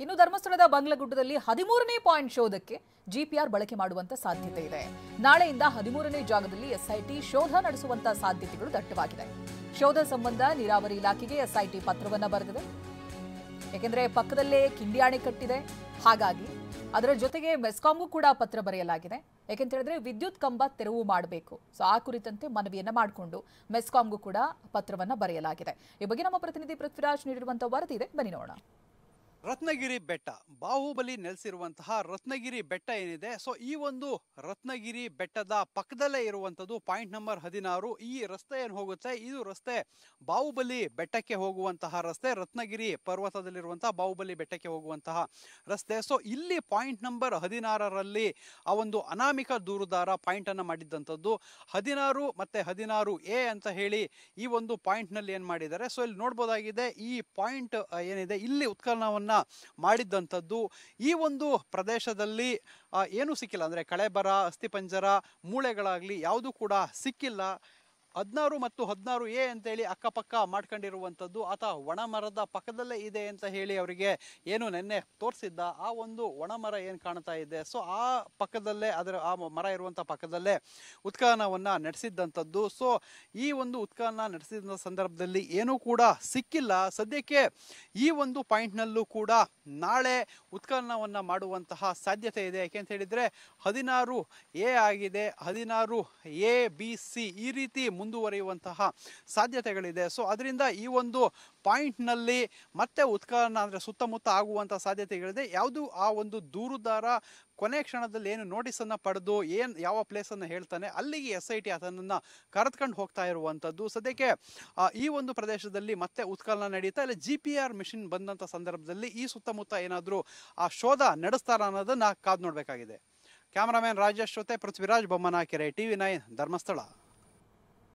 ಇನ್ನು ಧರ್ಮಸ್ಥಳದ ಬಂಗ್ಲಗುಡ್ಡದಲ್ಲಿ 13ನೇ point ಶೋಧಕ್ಕೆ GPR ಬಳಕೆ ಮಾಡುವಂತ ಸಾಧ್ಯತೆ ಇದೆ. ನಾಳೆಯಿಂದ 13ನೇ ಜಾಗದಲ್ಲಿ ಎಸ್ಐಟಿ ಶೋಧ ನಡೆಸುವಂತ ಸಾಧ್ಯತೆಗಳು ದಟ್ಟವಾಗಿದೆ. ಶೋಧ ಸಂಬಂಧ ನೀರಾವರಿ ಇಲಾಖೆಗೆ ಎಸ್ಐಟಿ ಪತ್ರವನ್ನ ಬರೆದಿದೆ. ಯಾಕೆಂದ್ರೆ ಪಕ್ಕದಲ್ಲೇ ಕಿಂಡಿ ಅಣೆಕಟ್ಟಿದೆ, ಹಾಗಾಗಿ ಅದರ ಜೊತೆಗೆ ಮೆಸ್ಕಾಂಗೂ ಕೂಡ ಪತ್ರ ಬರೆಯಲಾಗಿದೆ. ಯಾಕೆಂತ ಹೇಳಿದ್ರೆ ವಿದ್ಯುತ್ ಕಂಬ ತೆರವು ಮಾಡಬೇಕು. ಸೊ ಆ ಕುರಿತಂತೆ ಮನವಿಯನ್ನ ಮಾಡಿಕೊಂಡು ಮೆಸ್ಕಾಂಗೂ ಕೂಡ ಪತ್ರವನ್ನ ಬರೆಯಲಾಗಿದೆ. ಈ ಬಗ್ಗೆ ನಮ್ಮ ಪ್ರತಿನಿಧಿ ಪೃಥ್ವಿರಾಜ್ ನೀಡಿರುವಂತಹ ವರದಿ ಇದೆ, ಬನ್ನಿ ನೋಡೋಣ. ರತ್ನಗಿರಿ ಬೆಟ್ಟ, ಬಾಹುಬಲಿ ನೆಲೆಸಿರುವಂತಹ ರತ್ನಗಿರಿ ಬೆಟ್ಟ ಏನಿದೆ, ಸೊ ಈ ಒಂದು ರತ್ನಗಿರಿ ಬೆಟ್ಟದ ಪಕ್ಕದಲ್ಲೇ ಇರುವಂಥದ್ದು ಪಾಯಿಂಟ್ ನಂಬರ್ 16. ಈ ರಸ್ತೆ ಏನು ಹೋಗುತ್ತೆ, ಇದು ರಸ್ತೆ ಬಾಹುಬಲಿ ಬೆಟ್ಟಕ್ಕೆ ಹೋಗುವಂತಹ ರಸ್ತೆ, ರತ್ನಗಿರಿ ಪರ್ವತದಲ್ಲಿರುವಂತಹ ಬಾಹುಬಲಿ ಬೆಟ್ಟಕ್ಕೆ ಹೋಗುವಂತಹ ರಸ್ತೆ. ಸೊ ಇಲ್ಲಿ ಪಾಯಿಂಟ್ ನಂಬರ್ 16ರಲ್ಲಿ ಆ ಒಂದು ಅನಾಮಿಕ ದೂರುದಾರ ಪಾಯಿಂಟ್ ಅನ್ನು ಮಾಡಿದ್ದಂಥದ್ದು 16 ಮತ್ತೆ 16A ಅಂತ ಹೇಳಿ ಈ ಒಂದು ಪಾಯಿಂಟ್ ನಲ್ಲಿ ಏನ್ ಮಾಡಿದ್ದಾರೆ. ಸೊ ಇಲ್ಲಿ ನೋಡ್ಬೋದಾಗಿದೆ, ಈ ಪಾಯಿಂಟ್ ಏನಿದೆ ಇಲ್ಲಿ ಉತ್ಖನನವನ್ನ ಮಾಡಿದ್ದಂಥದ್ದು. ಈ ಒಂದು ಪ್ರದೇಶದಲ್ಲಿ ಏನೂ ಸಿಕ್ಕಿಲ್ಲ, ಅಂದ್ರೆ ಕಳೆಬರ, ಅಸ್ಥಿಪಂಜರ, ಮೂಳೆಗಳಾಗ್ಲಿ ಯಾವುದು ಕೂಡ ಸಿಕ್ಕಿಲ್ಲ. 16 ಮತ್ತು 16A ಅಂತೇಳಿ ಅಕ್ಕಪಕ್ಕ ಮಾಡ್ಕೊಂಡಿರುವಂಥದ್ದು ಆತ ಒಣ ಮರದ ಪಕ್ಕದಲ್ಲೇ ಇದೆ ಅಂತ ಹೇಳಿ ಅವರಿಗೆ ಏನು ನೆನ್ನೆ ತೋರಿಸಿದ್ದ ಆ ಒಂದು ಒಣ ಮರ ಏನು ಕಾಣ್ತಾ ಇದೆ, ಸೊ ಆ ಪಕ್ಕದಲ್ಲೇ ಆ ಮರ ಇರುವಂಥ ಪಕ್ಕದಲ್ಲೇ ಉತ್ಖನನವನ್ನ ನಡೆಸಿದ್ದಂಥದ್ದು. ಸೊ ಈ ಒಂದು ಉತ್ಖನನ ನಡೆಸಿದ ಸಂದರ್ಭದಲ್ಲಿ ಏನೂ ಕೂಡ ಸಿಕ್ಕಿಲ್ಲ. ಸದ್ಯಕ್ಕೆ ಈ ಒಂದು ಪಾಯಿಂಟ್ನಲ್ಲೂ ಕೂಡ ನಾಳೆ ಉತ್ಖನನವನ್ನ ಮಾಡುವಂತಹ ಸಾಧ್ಯತೆ ಇದೆ. ಯಾಕೆಂತ ಹೇಳಿದ್ರೆ 16A ಆಗಿದೆ, 16ABC ಈ ರೀತಿ ಮುಂದುವರಿಯುವಂತಹ ಸಾಧ್ಯತೆಗಳಿದೆ. ಸೊ ಅದರಿಂದ ಈ ಒಂದು ಪಾಯಿಂಟ್ನಲ್ಲಿ ಮತ್ತೆ ಉತ್ಖನನ ಅಂದ್ರೆ ಸುತ್ತಮುತ್ತ ಆಗುವಂತಹ ಸಾಧ್ಯತೆಗಳಿದೆ. ಯಾವುದು ಆ ಒಂದು ದೂರುದಾರ ಕೊನೆ ಕ್ಷಣದಲ್ಲಿ ಏನು ನೋಟಿಸ್ ಅನ್ನ ಪಡೆದು ಯಾವ ಪ್ಲೇಸ್ ಅನ್ನ ಹೇಳ್ತಾನೆ ಅಲ್ಲಿಗೆ ಎಸ್ಐಟಿ ಅದನ್ನ ಕರೆದುಕೊಂಡು ಹೋಗ್ತಾ ಇರುವಂತದ್ದು. ಸದ್ಯಕ್ಕೆ ಈ ಒಂದು ಪ್ರದೇಶದಲ್ಲಿ ಮತ್ತೆ ಉತ್ಖನನ ನಡೀತಾ ಇಲ್ಲ. ಜಿಪಿಆರ್ ಮಿಷನ್ ಬಂದಂತ ಸಂದರ್ಭದಲ್ಲಿ ಈ ಸುತ್ತಮುತ್ತ ಏನಾದರೂ ಆ ಶೋಧ ನಡೆಸ್ತಾರ ಅನ್ನೋದನ್ನ ಕಾದು ನೋಡ್ಬೇಕಾಗಿದೆ. ಕ್ಯಾಮರಾಮನ್ ರಾಜೇಶ್ ಜೊತೆ ಪೃಥ್ವಿರಾಜ್ ಬೊಮ್ಮನಕೆರೆ, TV9 ಧರ್ಮಸ್ಥಳ.